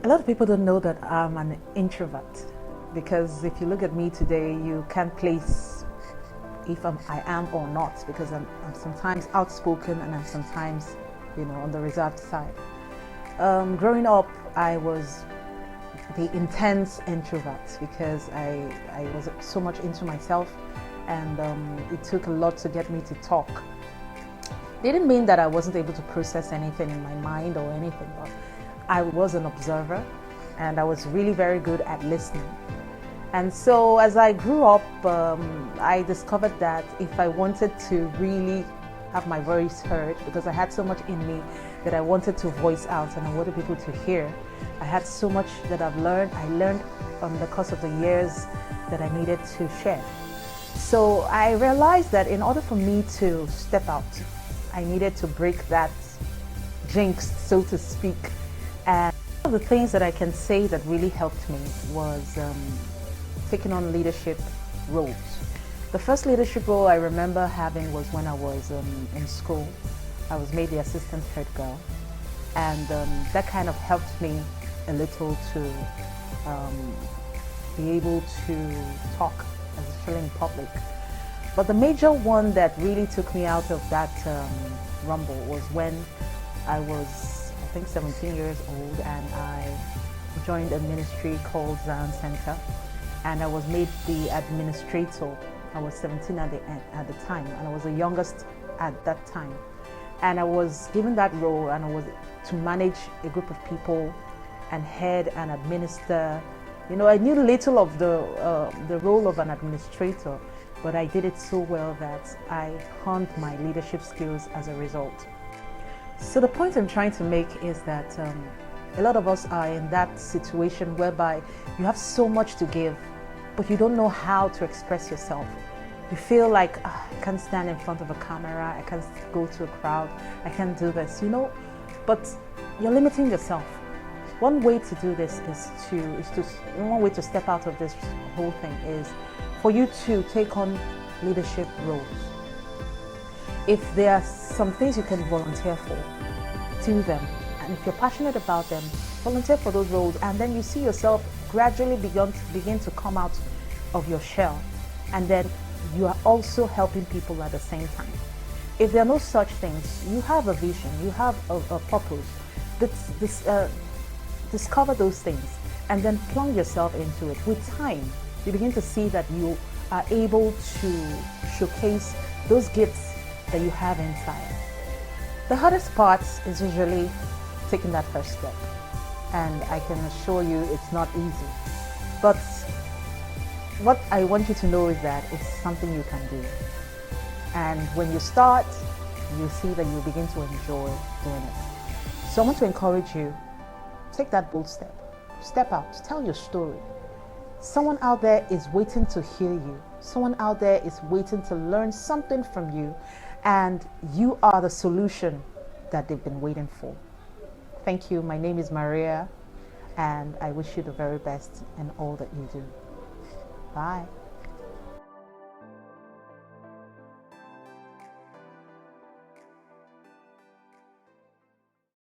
A lot of people don't know that I'm an introvert because if you look at me today, you can't place if I am or not because I'm sometimes outspoken and I'm sometimes, on the reserved side. Growing up, I was the intense introvert because I was so much into myself and it took a lot to get me to talk. It didn't mean that I wasn't able to process anything in my mind or anything, but I was an observer and I was really very good at listening. And so as I grew up, I discovered that if I wanted to really have my voice heard, because I had so much in me that I wanted to voice out and I wanted people to hear, I had so much that I've learned. I learned on the course of the years that I needed to share. So I realized that in order for me to step out, I needed to break that jinx, so to speak. And one of the things that I can say that really helped me was taking on leadership roles. The first leadership role I remember having was when I was in school. I was made the assistant head girl, and that kind of helped me a little to be able to talk, especially in public. But the major one that really took me out of that rumble was when I was, I think, 17 years old, and I joined a ministry called Zion Center, and I was made the administrator. I was 17 at the time, and I was the youngest at that time. And I was given that role, and I was to manage a group of people and head and administer. I knew little of the role of an administrator, but I did it so well that I honed my leadership skills as a result. So the point I'm trying to make is that a lot of us are in that situation whereby you have so much to give, but you don't know how to express yourself. You feel like, I can't stand in front of a camera, I can't go to a crowd, I can't do this, but you're limiting yourself. One way to do this one way to step out of this whole thing is for you to take on leadership roles. If there are some things you can volunteer for, do them. And if you're passionate about them, volunteer for those roles, and then you see yourself gradually begin to come out of your shell, and then you are also helping people at the same time. If there are no such things, you have a vision, you have a purpose. Discover those things and then plunge yourself into it. With time, you begin to see that you are able to showcase those gifts that you have inside. The hardest part is usually taking that first step, and I can assure you it's not easy. But what I want you to know is that it's something you can do. And when you start, you see that you begin to enjoy doing it. So I want to encourage you, take that bold step. Step out, tell your story. Someone out there is waiting to hear you. Someone out there is waiting to learn something from you, and you are the solution that they've been waiting for. Thank you. My name is Maria, and I wish you the very best in all that you do. Bye.